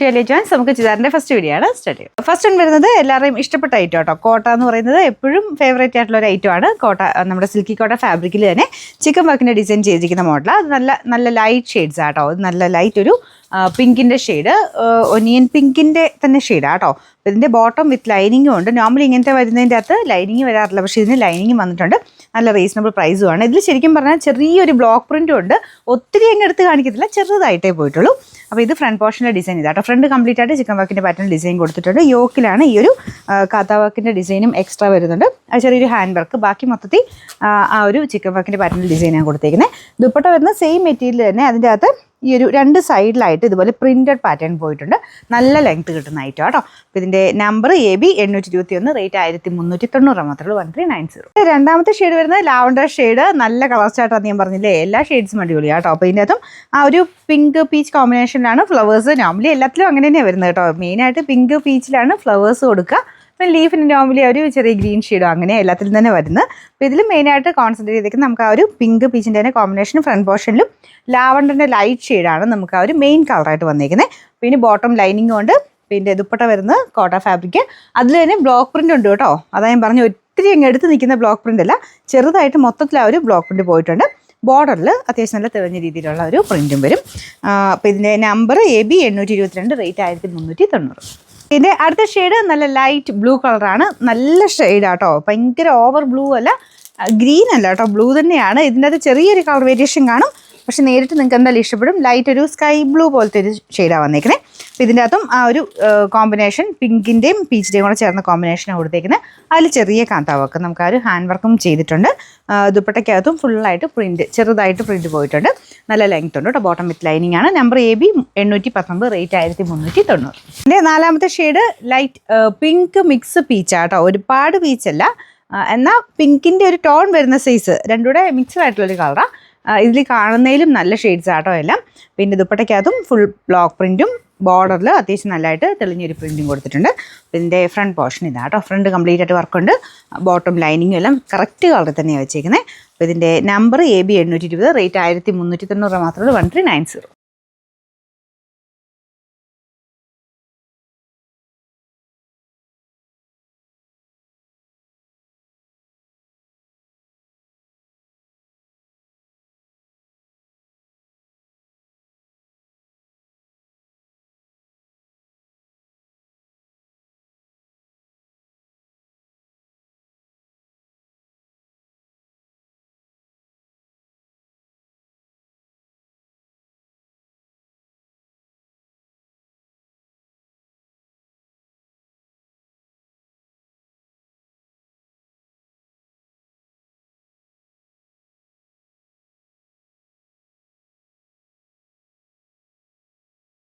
Joints നമുക്ക് ചിതാറിന്റെ first video ആണ് start ചെയ്യുന്നത്. ഫസ്റ്റ് വരുന്നത് എല്ലാവരെയും ഇഷ്ടപ്പെട്ട ഐറ്റം കേട്ടോ. കോട്ട എന്ന് പറയുന്നത് എപ്പോഴും ഫേവറേറ്റ് ആയിട്ടുള്ള ഒരു ഐറ്റം ആണ്. കോട്ട നമ്മുടെ സിൽക്കി കോട്ട ഫാബ്രിക്കിൽ തന്നെ ചിക്കൻ വർക്കിന്റെ ഡിസൈൻ ചെയ്തിരിക്കുന്ന മോഡലാണ്. അത് നല്ല ലൈറ്റ് ഷെയ്ഡ്സ് ആട്ടോ. അത് നല്ല ലൈറ്റ് ഒരു പിങ്കിൻ്റെ ഷെയ്ഡ്, ഒനിയൻ പിങ്കിൻ്റെ തന്നെ ഷെയ്ഡാണ് കേട്ടോ. അപ്പോൾ ഇതിൻ്റെ ബോട്ടം വിത്ത് ലൈനിങ്ങും ഉണ്ട്. നോർമലി ഇങ്ങനത്തെ വരുന്നതിൻ്റെ അകത്ത് ലൈനിങ് വരാറില്ല, പക്ഷേ ഇതിന് ലൈനിങ് വന്നിട്ടുണ്ട്. നല്ല റീസണബിൾ പ്രൈസുമാണ്. ഇതിൽ ശരിക്കും പറഞ്ഞാൽ ചെറിയൊരു ബ്ലോക്ക് പ്രിൻറ്റും ഉണ്ട്. ഒത്തിരി അങ്ങ് എടുത്ത് കാണിക്കത്തില്ല, ചെറുതായിട്ടേ പോയിട്ടുള്ളൂ. അപ്പോൾ ഇത് ഫ്രണ്ട് പോർഷൻ്റെ ഡിസൈൻ ഇതാട്ടോ. ഫ്രണ്ട് കംപ്ലീറ്റ് ആയിട്ട് ചിക്കൻ വർക്കിൻ്റെ പാറ്റേൺ ഡിസൈൻ കൊടുത്തിട്ടുണ്ട്. യോക്കിലാണ് ഈ ഒരു കാത്ത വർക്കിൻ്റെ ഡിസൈനും എക്സ്ട്രാ വരുന്നുണ്ട്. അത് ചെറിയൊരു ഹാൻഡ് വർക്ക്. ബാക്കി മൊത്തത്തിൽ ആ ഒരു ചിക്കൻ വർക്കിൻ്റെ പാറ്റേൺ ഡിസൈനാണ് കൊടുത്തേക്കുന്നത്. ദുപ്പട്ട വരുന്ന സെയിം മെറ്റീരിയൽ തന്നെ. അതിൻ്റെ അകത്ത് ഈ ഒരു രണ്ട് സൈഡിലായിട്ട് ഇതുപോലെ പ്രിന്റഡ് പാറ്റേൺ പോയിട്ടുണ്ട്. നല്ല ലെങ്ത് കിട്ടുന്ന ഐറ്റം കേട്ടോ. അപ്പോൾ ഇതിൻ്റെ നമ്പർ AB 821, റേറ്റ് 1390 മാത്രമേ 1390. രണ്ടാമത്തെ ഷെയ്ഡ് വരുന്നത് ലാവണ്ടർ ഷെയ്ഡ്. നല്ല കളർ ചാർട്ടാന്ന് ഞാൻ പറഞ്ഞില്ലേ, എല്ലാ ഷെയ്ഡ്സും അടിപൊളിയാണ് കേട്ടോ. അപ്പോൾ ഇതിൻ്റെ അകത്തും ആ ഒരു പിങ്ക് പീച്ച് കോമ്പിനേഷനിലാണ് ഫ്ലവേഴ്സ്. നോർമലി എല്ലാത്തിലും അങ്ങനെ തന്നെയാണ് വരുന്നത് കേട്ടോ. മെയിനായിട്ട് പിങ്ക് പീച്ചിലാണ് ഫ്ലവേഴ്സ് കൊടുക്കുക. പിന്നെ ലീഫിന് നോർമലി ഒരു ചെറിയ ഗ്രീൻ ഷെയ്ഡോ അങ്ങനെ എല്ലാത്തിലും തന്നെ വരുന്നത്. അപ്പോൾ ഇതിൽ മെയിനായിട്ട് കോൺസെൻട്രേറ്റ് ചെയ്തേക്കുന്നത് നമുക്ക് ആ ഒരു പിങ്ക് പീച്ചിൻ്റെ തന്നെ കോമ്പിനേഷൻ ഫ്രണ്ട് പോർഷനിലും ലാവണ്ടറിൻ്റെ ലൈറ്റ് ഷെയ്ഡാണ് നമുക്ക് ആ ഒരു മെയിൻ കളറായിട്ട് വന്നേക്കുന്നത്. പിന്നെ ബോട്ടം ലൈനിങ്ങും ഉണ്ട്. പിന്നെ ദുപ്പട്ട വരുന്നത് കോട്ട ഫാബ്രിക്. അതിൽ തന്നെ ബ്ലോക്ക് പ്രിൻ്റ് ഉണ്ട് കേട്ടോ. അതാ ഞാൻ പറഞ്ഞു, ഒത്തിരി അങ്ങ് എടുത്ത് നിൽക്കുന്ന ബ്ലോക്ക് പ്രിൻ്റ് അല്ല, ചെറുതായിട്ട് മൊത്തത്തിൽ ആ ഒരു ബ്ലോക്ക് പ്രിൻ്റ് പോയിട്ടുണ്ട്. ബോർഡറിൽ അത്യാവശ്യം നല്ല തെളിഞ്ഞ രീതിയിലുള്ള ഒരു പ്രിൻറ്റും വരും. അപ്പോൾ ഇതിൻ്റെ നമ്പർ AB 822, റേറ്റ് 1390. ഇതിൻ്റെ അടുത്ത ഷെയ്ഡ് നല്ല ലൈറ്റ് ബ്ലൂ കളറാണ്. നല്ല ഷെയ്ഡാട്ടോ. ഭയങ്കര ഓവർ ബ്ലൂ അല്ല, ഗ്രീൻ അല്ല കേട്ടോ, ബ്ലൂ തന്നെയാണ്. ഇതിൻ്റെ അത് ചെറിയൊരു കളർ വേരിയേഷൻ കാണും, പക്ഷെ നേരിട്ട് നിങ്ങൾക്ക് എന്തായാലും ഇഷ്ടപ്പെടും. ലൈറ്റ് ഒരു സ്കൈ ബ്ലൂ പോലത്തെ ഒരു ഷെയ്ഡാണ് വന്നേക്കുന്നത്. അപ്പോൾ ഇതിൻ്റെ അകത്തും ആ ഒരു കോമ്പിനേഷൻ പിങ്കിൻ്റെയും പീച്ചിൻ്റെയും കൂടെ ചേർന്ന കോമ്പിനേഷനാണ് കൊടുത്തേക്കുന്നത്. അതിൽ ചെറിയ കാന്ത വർക്ക്, നമുക്ക് ആ ഒരു ഹാൻഡ് വർക്കും ചെയ്തിട്ടുണ്ട്. ദുപ്പട്ടയ്ക്കകത്തും ഫുള്ളായിട്ട് പ്രിൻറ്റ്, ചെറുതായിട്ട് പ്രിൻറ്റ് പോയിട്ടുണ്ട്. നല്ല ലെങ്ത് ഉണ്ട് കേട്ടോ. ബോട്ടം വിത്ത് ലൈനിങ് ആണ്. Number AB 819, rate 1390. ഇതിൻ്റെ നാലാമത്തെ ഷെയ്ഡ് ലൈറ്റ് പിങ്ക് മിക്സ് പീച്ചാട്ടോ. ഒരുപാട് പീച്ചല്ല, എന്നാൽ പിങ്കിൻ്റെ ഒരു ടോൺ വരുന്ന സൈസ്, രണ്ടുകൂടെ മിക്സ്ഡ് ആയിട്ടുള്ളൊരു കളറാണ്. ഇതിൽ കാണുന്നതിലും നല്ല ഷെയ്ഡ്സ് ആട്ടോ എല്ലാം. പിന്നെ ദുപ്പട്ടയ്ക്കകത്തും ഫുൾ ബ്ലോക്ക് പ്രിൻറ്റും ബോർഡറിൽ അത്യാവശ്യം നല്ലതായിട്ട് തെളിഞ്ഞൊരു പ്രിൻറ്റും കൊടുത്തിട്ടുണ്ട്. ഇതിൻ്റെ ഫ്രണ്ട് പോർഷൻ ഇതാട്ടോ. ഫ്രണ്ട് കംപ്ലീറ്റ് ആയിട്ട് വർക്കുണ്ട്. ബോട്ടം ലൈനിങ്ങും എല്ലാം കറക്റ്റ് കളറിൽ തന്നെയാണ് വെച്ചേക്കുന്നത്. അപ്പോൾ ഇതിൻ്റെ നമ്പർ AB 820, റേറ്റ് 1390 മാത്രമേ 1390.